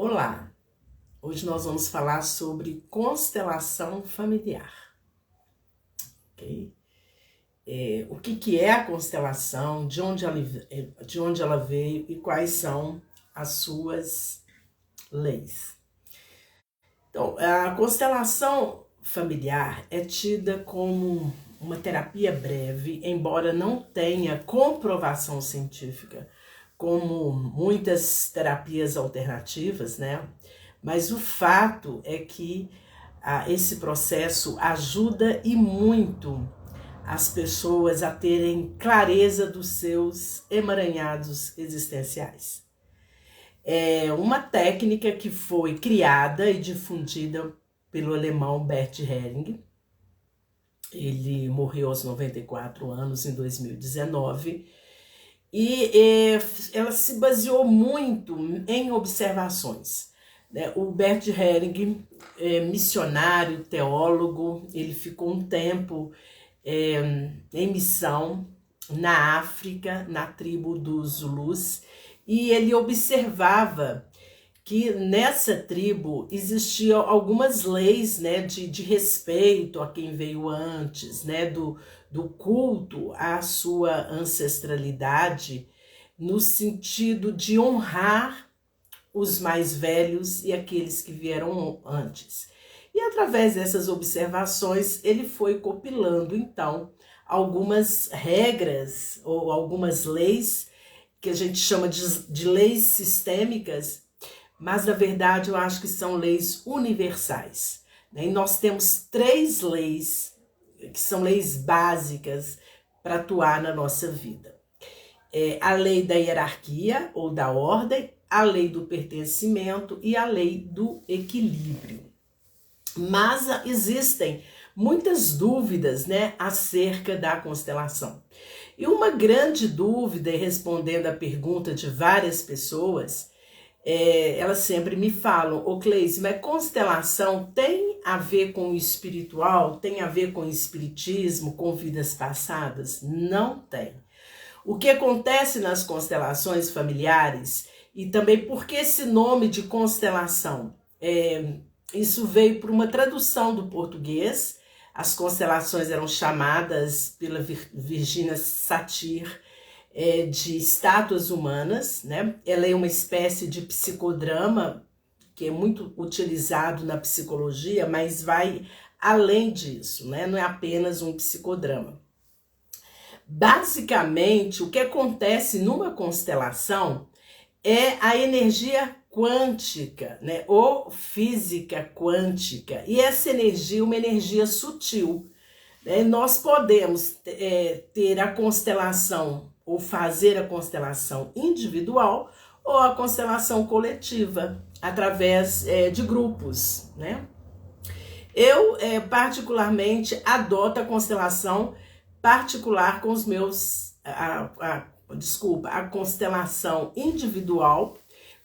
Olá, hoje nós vamos falar sobre constelação familiar, ok? O que é a constelação, de onde ela veio e quais são as suas leis. Então, a constelação familiar é tida como uma terapia breve, embora não tenha comprovação científica, como muitas terapias alternativas, né? Mas o fato é que esse processo ajuda e muito as pessoas a terem clareza dos seus emaranhados existenciais. É uma técnica que foi criada e difundida pelo alemão Bert Helling. Ele morreu aos 94 anos em 2019. E ela se baseou muito em observações. O Bert Helling é missionário, teólogo, ele ficou um tempo em missão na África, na tribo dos Zulus, e ele observava que nessa tribo existiam algumas leis, né, de respeito a quem veio antes, né, do culto à sua ancestralidade, no sentido de honrar os mais velhos e aqueles que vieram antes. E através dessas observações, ele foi compilando, então, algumas regras ou algumas leis, que a gente chama de leis sistêmicas, mas na verdade eu acho que são leis universais. E nós temos 3 leis, que são leis básicas para atuar na nossa vida. A lei da hierarquia ou da ordem, a lei do pertencimento e a lei do equilíbrio. Mas existem muitas dúvidas, né, acerca da constelação. E uma grande dúvida, respondendo à pergunta de várias pessoas, elas sempre me falam: ô Cleise, mas constelação tem a ver com o espiritual? Tem a ver com o espiritismo, com vidas passadas? Não tem. O que acontece nas constelações familiares, e também por que esse nome de constelação? Isso veio por uma tradução do português. As constelações eram chamadas pela Virginia Satir de estátuas humanas, né? Ela é uma espécie de psicodrama que é muito utilizado na psicologia, mas vai além disso, né? Não é apenas um psicodrama. Basicamente, o que acontece numa constelação é a energia quântica, né? Ou física quântica. E essa energia é uma energia sutil. Nós podemos ter a constelação ou fazer a constelação individual ou a constelação coletiva, através de grupos, né? Eu, particularmente, adoto a constelação particular com os meus... a constelação individual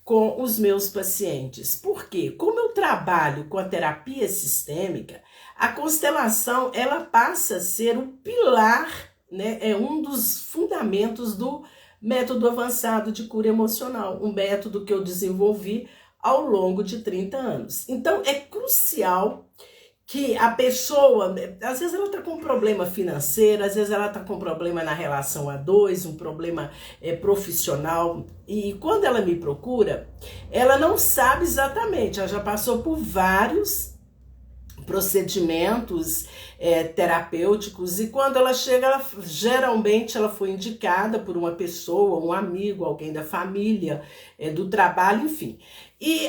com os meus pacientes. Por quê? Como eu trabalho com a terapia sistêmica, a constelação ela passa a ser o pilar, né? É um dos fundamentos do método avançado de cura emocional, um método que eu desenvolvi ao longo de 30 anos. Então é crucial que a pessoa, às vezes ela está com um problema financeiro, às vezes ela está com um problema na relação a dois, um problema profissional, e quando ela me procura, ela não sabe exatamente, ela já passou por vários procedimentos terapêuticos, e quando ela chega, geralmente ela foi indicada por uma pessoa, um amigo, alguém da família, do trabalho, enfim. E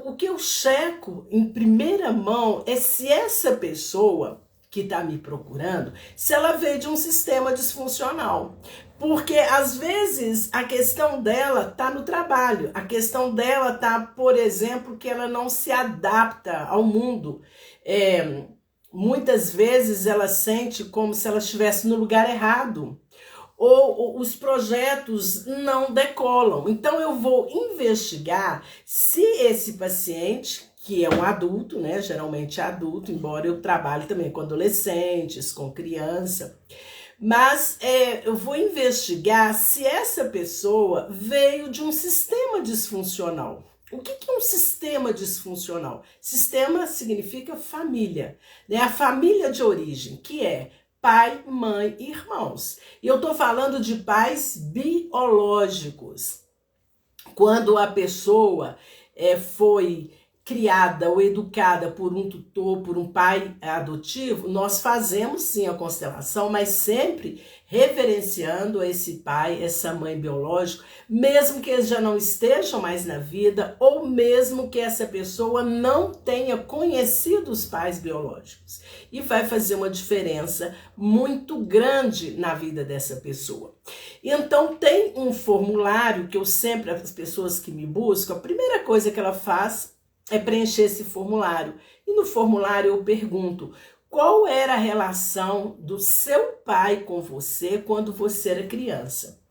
o que eu checo em primeira mão é se essa pessoa que está me procurando, se ela veio de um sistema disfuncional. Porque às vezes a questão dela está no trabalho, a questão dela está, por exemplo, que ela não se adapta ao mundo. Muitas vezes ela sente como se ela estivesse no lugar errado, ou os projetos não decolam. Então eu vou investigar se esse paciente, que é um adulto, né, geralmente é adulto, embora eu trabalhe também com adolescentes, com criança, mas eu vou investigar se essa pessoa veio de um sistema disfuncional. O que é um sistema disfuncional? Sistema significa família, né? A família de origem, que é pai, mãe e irmãos. E eu estou falando de pais biológicos. Quando a pessoa foi criada ou educada por um tutor, por um pai adotivo, nós fazemos sim a constelação, mas sempre reverenciando esse pai, essa mãe biológica, mesmo que eles já não estejam mais na vida, ou mesmo que essa pessoa não tenha conhecido os pais biológicos. E vai fazer uma diferença muito grande na vida dessa pessoa. Então tem um formulário que eu sempre, as pessoas que me buscam, a primeira coisa que ela faz é preencher esse formulário. E no formulário eu pergunto: qual era a relação do seu pai com você quando você era criança?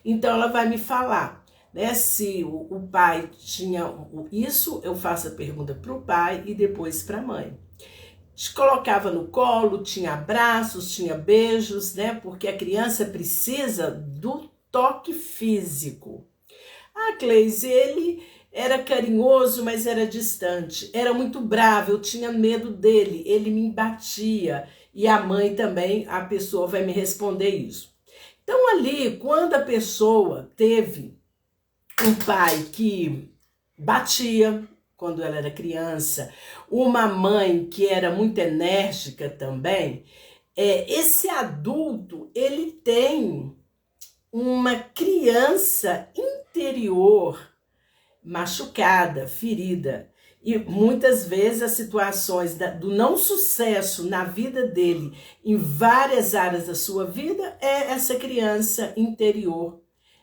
Então ela vai me falar, né? Se o pai tinha isso, eu faço a pergunta para o pai e depois para a mãe. Te colocava no colo, tinha abraços, tinha beijos, né? Porque a criança precisa do toque físico. Ah, Cleise, ele era carinhoso, mas era distante. Era muito bravo, eu tinha medo dele, ele me batia. E a mãe também, a pessoa vai me responder isso. Então ali, quando a pessoa teve um pai que batia quando ela era criança, uma mãe que era muito enérgica também, esse adulto, ele tem uma criança interior machucada, ferida. E muitas vezes as situações do não sucesso na vida dele, em várias áreas da sua vida, é essa criança interior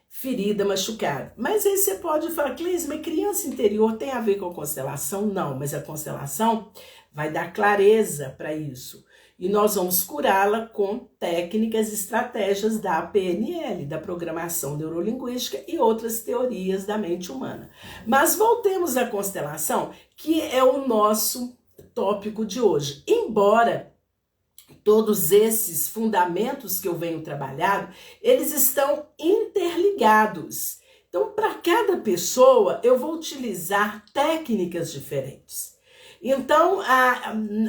ferida, machucada. Mas aí você pode falar: Cleise, mas criança interior tem a ver com a constelação? Não, mas a constelação vai dar clareza para isso. E nós vamos curá-la com técnicas e estratégias da PNL, da programação neurolinguística e outras teorias da mente humana. Mas voltemos à constelação, que é o nosso tópico de hoje. Embora todos esses fundamentos que eu venho trabalhando, eles estão interligados. Então, para cada pessoa, eu vou utilizar técnicas diferentes. Então,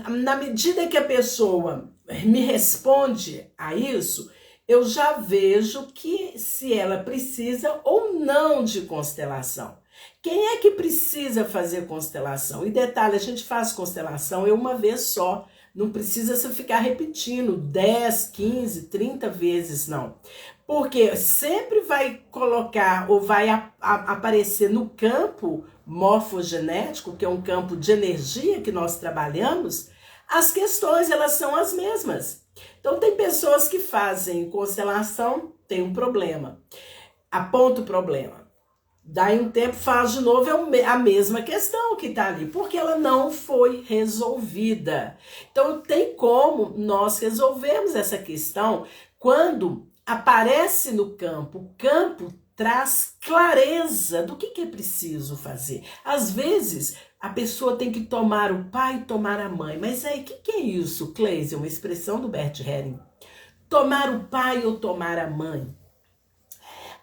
na medida que a pessoa me responde a isso, eu já vejo que se ela precisa ou não de constelação. Quem é que precisa fazer constelação? E detalhe, a gente faz constelação uma vez só. Não precisa você ficar repetindo 10, 15, 30 vezes, não. Porque sempre vai colocar ou vai aparecer no campo morfogenético, que é um campo de energia que nós trabalhamos, as questões, elas são as mesmas. Então tem pessoas que fazem constelação, tem um problema, aponta o problema. Daí um tempo faz de novo a mesma questão que está ali, porque ela não foi resolvida. Então tem como nós resolvermos essa questão quando aparece no campo. O campo traz clareza do que é preciso fazer. Às vezes a pessoa tem que tomar o pai e tomar a mãe. Mas aí, o que é isso, Cleise? É uma expressão do Bert Helling. Tomar o pai ou tomar a mãe?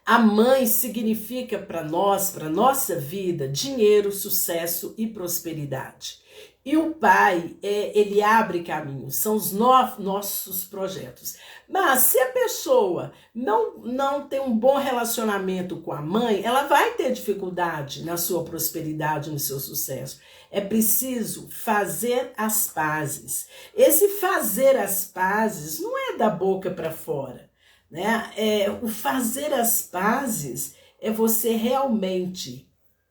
A mãe significa para nós, para nossa vida, dinheiro, sucesso e prosperidade. E o pai, ele abre caminhos, são os nossos projetos. Mas se a pessoa não tem um bom relacionamento com a mãe, ela vai ter dificuldade na sua prosperidade, no seu sucesso. É preciso fazer as pazes. Esse fazer as pazes não é da boca para fora, né? O fazer as pazes é você realmente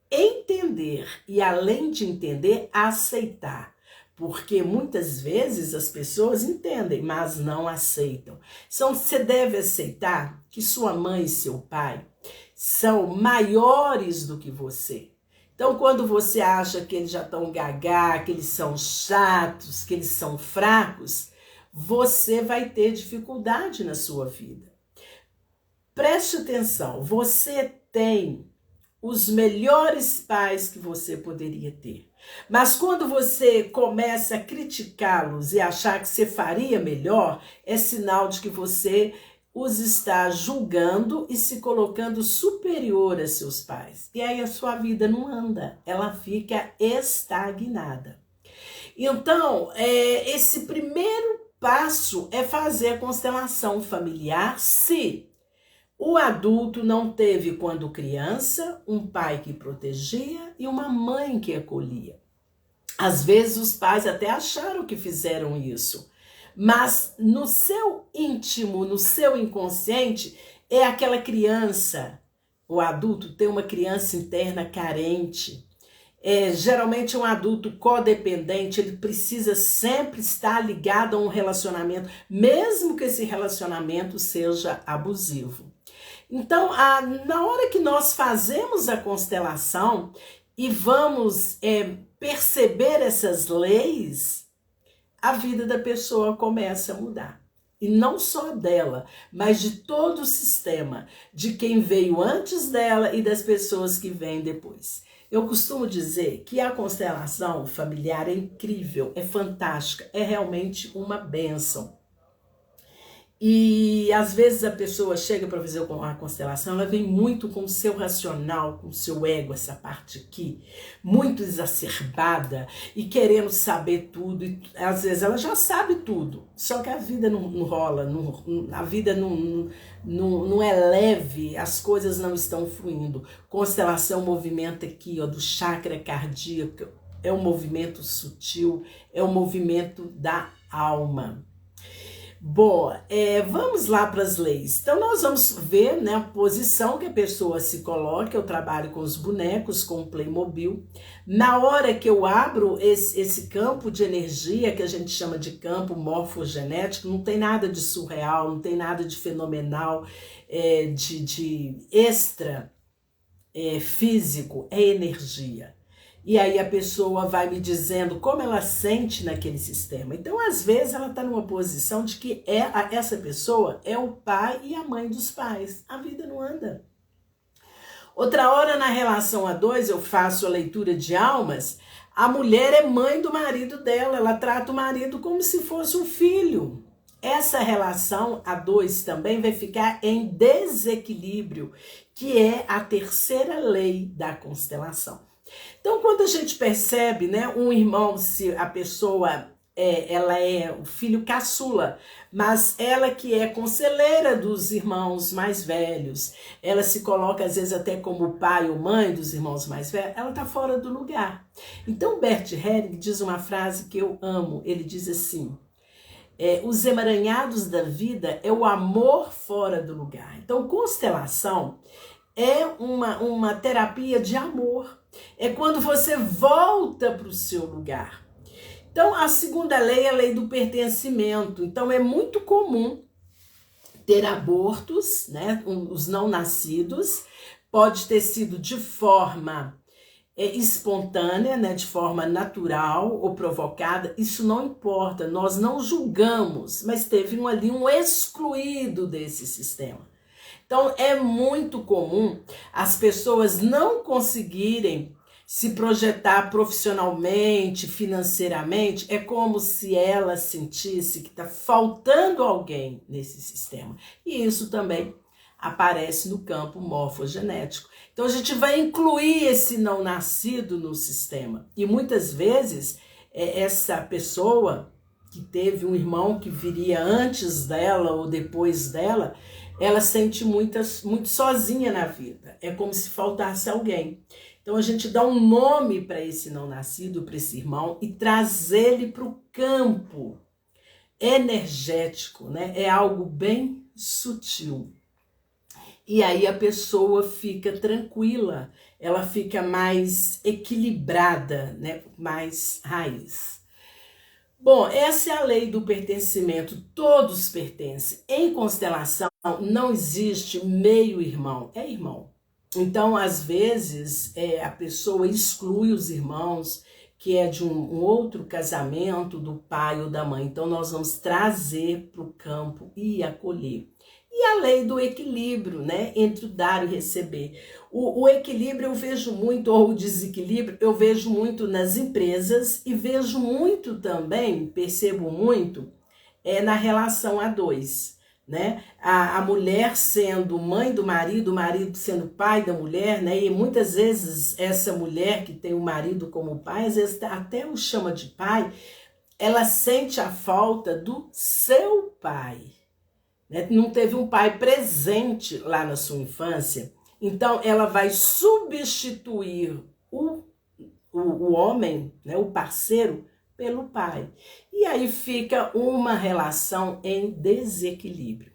entender e, além de entender, aceitar. Porque muitas vezes as pessoas entendem, mas não aceitam. Então você deve aceitar que sua mãe e seu pai são maiores do que você. Então quando você acha que eles já estão gagá, que eles são chatos, que eles são fracos, você vai ter dificuldade na sua vida. Preste atenção, você tem os melhores pais que você poderia ter. Mas quando você começa a criticá-los e achar que você faria melhor, é sinal de que você os está julgando e se colocando superior a seus pais. E aí a sua vida não anda, ela fica estagnada. Então, esse primeiro passo é fazer a constelação familiar se o adulto não teve, quando criança, um pai que protegia e uma mãe que acolhia. Às vezes os pais até acharam que fizeram isso, mas no seu íntimo, no seu inconsciente, é aquela criança, o adulto tem uma criança interna carente. Geralmente um adulto codependente, ele precisa sempre estar ligado a um relacionamento, mesmo que esse relacionamento seja abusivo. Então, na hora que nós fazemos a constelação e vamos perceber essas leis, a vida da pessoa começa a mudar. E não só dela, mas de todo o sistema, de quem veio antes dela e das pessoas que vêm depois. Eu costumo dizer que a constelação familiar é incrível, é fantástica, é realmente uma bênção. E às vezes a pessoa chega para fazer a constelação, ela vem muito com o seu racional, com o seu ego, essa parte aqui, muito exacerbada e querendo saber tudo. E às vezes ela já sabe tudo, só que a vida não rola, a vida não é leve, as coisas não estão fluindo. Constelação movimenta aqui, ó, do chakra cardíaco, é um movimento sutil, é um movimento da alma. Bom, vamos lá para as leis. Então, nós vamos ver, né, a posição que a pessoa se coloca. Eu trabalho com os bonecos, com o Playmobil. Na hora que eu abro esse campo de energia, que a gente chama de campo morfogenético, não tem nada de surreal, não tem nada de fenomenal, de extra físico, é energia. E aí a pessoa vai me dizendo como ela sente naquele sistema. Então, às vezes, ela está numa posição de que essa pessoa é o pai e a mãe dos pais. A vida não anda. Outra hora, na relação a dois, eu faço a leitura de almas. A mulher é mãe do marido dela. Ela trata o marido como se fosse um filho. Essa relação a dois também vai ficar em desequilíbrio, que é a terceira lei da constelação. Então, quando a gente percebe, né, um irmão, se a pessoa ela é o filho caçula, mas ela que é conselheira dos irmãos mais velhos, ela se coloca às vezes até como pai ou mãe dos irmãos mais velhos, ela está fora do lugar. Então, Bert Helling diz uma frase que eu amo, ele diz assim: os emaranhados da vida é o amor fora do lugar. Então, constelação é uma terapia de amor. É quando você volta para o seu lugar. Então, a segunda lei é a lei do pertencimento. Então, é muito comum ter abortos, né? Os não nascidos. Pode ter sido de forma espontânea, né? De forma natural ou provocada. Isso não importa, nós não julgamos, mas teve ali um excluído desse sistema. Então, é muito comum as pessoas não conseguirem se projetar profissionalmente, financeiramente. É como se ela sentisse que está faltando alguém nesse sistema. E isso também aparece no campo morfogenético. Então, a gente vai incluir esse não nascido no sistema. E muitas vezes, essa pessoa que teve um irmão que viria antes dela ou depois dela, ela sente muito sozinha na vida. É como se faltasse alguém. Então a gente dá um nome para esse não nascido, para esse irmão, e traz ele para o campo energético, né? É algo bem sutil. E aí a pessoa fica tranquila, ela fica mais equilibrada, né? Mais raiz. Bom, essa é a lei do pertencimento, todos pertencem. Em constelação não existe meio irmão, é irmão. Então, às vezes, a pessoa exclui os irmãos, que é de um outro casamento, do pai ou da mãe. Então, nós vamos trazer para o campo e acolher. E a lei do equilíbrio, né, entre o dar e receber. O equilíbrio eu vejo muito, ou o desequilíbrio, eu vejo muito nas empresas e vejo muito também, percebo muito, na relação a dois. né? A mulher sendo mãe do marido, o marido sendo pai da mulher, né? E muitas vezes essa mulher que tem o marido como pai, às vezes até o chama de pai, ela sente a falta do seu pai, né? Não teve um pai presente lá na sua infância, então ela vai substituir o homem, né, o parceiro, pelo pai. E aí fica uma relação em desequilíbrio.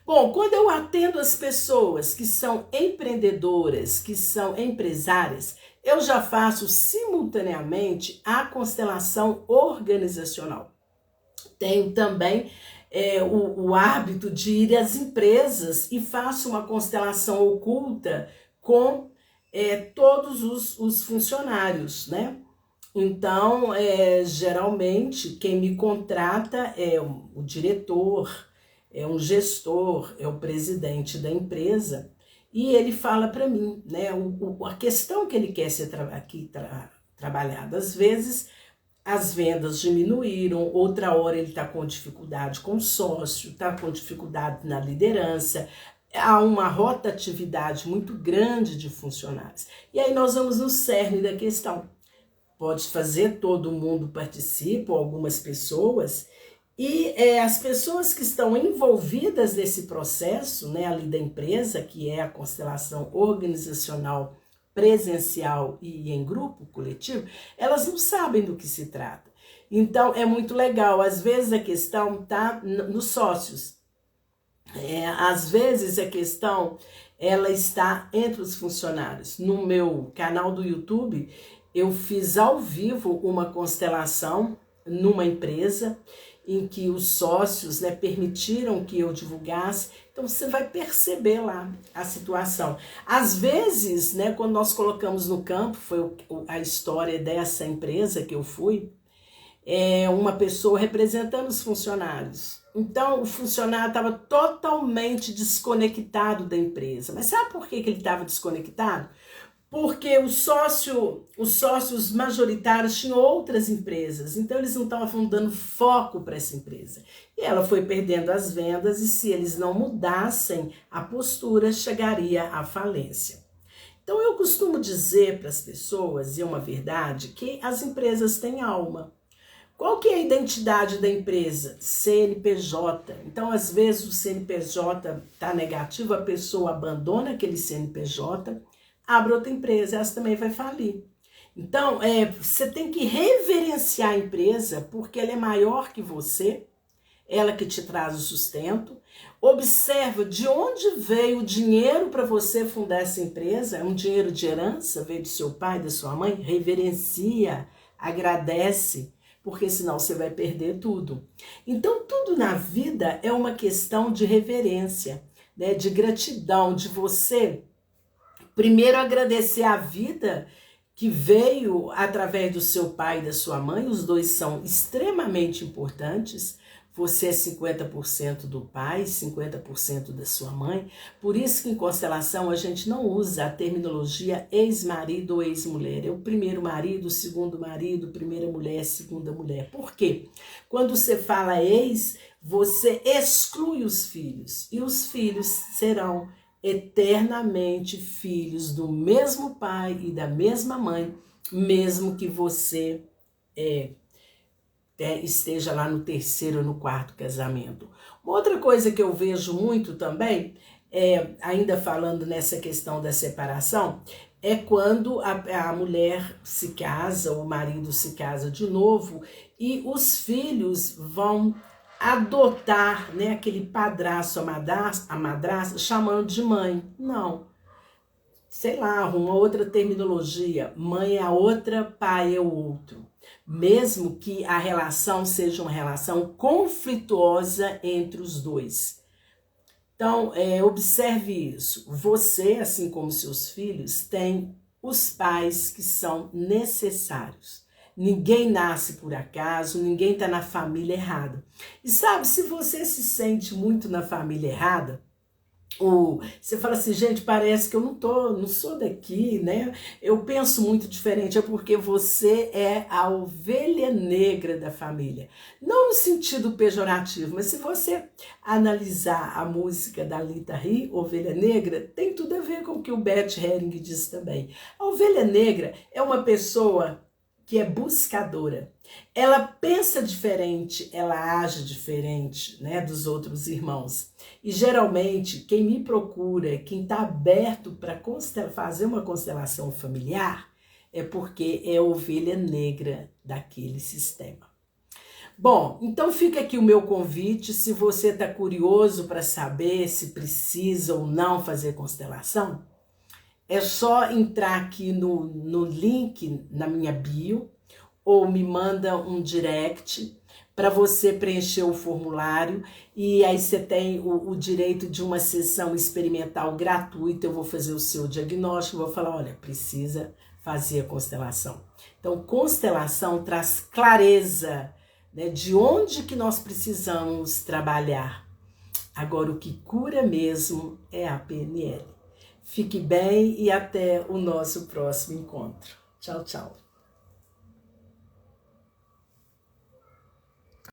Bom, quando eu atendo as pessoas que são empreendedoras, que são empresárias, eu já faço simultaneamente a constelação organizacional. Tenho também o hábito de ir às empresas e faço uma constelação oculta com todos os funcionários, né? Então, geralmente, quem me contrata é o diretor, é um gestor, é o presidente da empresa, e ele fala para mim, né, a questão que ele quer ser trabalhada. Às vezes, as vendas diminuíram, outra hora ele está com dificuldade com o sócio, está com dificuldade na liderança, há uma rotatividade muito grande de funcionários. E aí nós vamos no cerne da questão. Pode fazer, todo mundo participa, algumas pessoas, e as pessoas que estão envolvidas nesse processo, né, ali da empresa, que é a constelação organizacional, presencial e em grupo, coletivo, elas não sabem do que se trata. Então, é muito legal. Às vezes a questão está nos sócios. Às vezes a questão ela está entre os funcionários. No meu canal do YouTube, eu fiz ao vivo uma constelação numa empresa em que os sócios, né, permitiram que eu divulgasse. Então você vai perceber lá a situação. Às vezes, né, quando nós colocamos no campo, foi a história dessa empresa que eu fui, uma pessoa representando os funcionários. Então o funcionário estava totalmente desconectado da empresa. Mas sabe por que ele estava desconectado? Porque os sócios majoritários tinham outras empresas, então eles não estavam dando foco para essa empresa. E ela foi perdendo as vendas, e se eles não mudassem a postura, chegaria à falência. Então eu costumo dizer para as pessoas, e é uma verdade, que as empresas têm alma. Qual que é a identidade da empresa? CNPJ. Então, às vezes, o CNPJ está negativo, a pessoa abandona aquele CNPJ, abre outra empresa, essa também vai falir. Então, você tem que reverenciar a empresa, porque ela é maior que você, ela que te traz o sustento. Observa de onde veio o dinheiro para você fundar essa empresa. É um dinheiro de herança, veio do seu pai, da sua mãe? Reverencia, agradece, porque senão você vai perder tudo. Então, tudo na vida é uma questão de reverência, né? De gratidão, de você primeiro agradecer a vida que veio através do seu pai e da sua mãe. Os dois são extremamente importantes. Você é 50% do pai, 50% da sua mãe. Por isso que em constelação a gente não usa a terminologia ex-marido ou ex-mulher. É o primeiro marido, o segundo marido, primeira mulher, segunda mulher. Por quê? Quando você fala ex, você exclui os filhos. E os filhos serão eternamente filhos do mesmo pai e da mesma mãe, mesmo que você esteja lá no terceiro ou no quarto casamento. Uma outra coisa que eu vejo muito também, ainda falando nessa questão da separação, é quando a mulher se casa, o marido se casa de novo e os filhos vão adotar, né, aquele padrasto, a madrasta, chamando de mãe. Não. Sei lá, uma outra terminologia. Mãe é a outra, pai é o outro. Mesmo que a relação seja uma relação conflituosa entre os dois. Então, observe isso. Você, assim como seus filhos, tem os pais que são necessários. Ninguém nasce por acaso, ninguém está na família errada. E sabe, se você se sente muito na família errada, Você fala assim, gente, parece que eu não sou daqui, né? Eu penso muito diferente, é porque você é a ovelha negra da família. Não no sentido pejorativo, mas se você analisar a música da Rita Lee, Ovelha Negra, tem tudo a ver com o que o Beth Herring diz também. A ovelha negra é uma pessoa que é buscadora. Ela pensa diferente, ela age diferente, né, dos outros irmãos. E geralmente quem me procura, quem está aberto para fazer uma constelação familiar, é porque é ovelha negra daquele sistema. Bom, então fica aqui o meu convite, se você está curioso para saber se precisa ou não fazer constelação, é só entrar aqui no link na minha bio, ou me manda um direct para você preencher o formulário e aí você tem o direito de uma sessão experimental gratuita. Eu vou fazer o seu diagnóstico, vou falar, olha, precisa fazer a constelação. Então, constelação traz clareza, né, de onde que nós precisamos trabalhar. Agora, o que cura mesmo é a PNL. Fique bem e até o nosso próximo encontro. Tchau, tchau.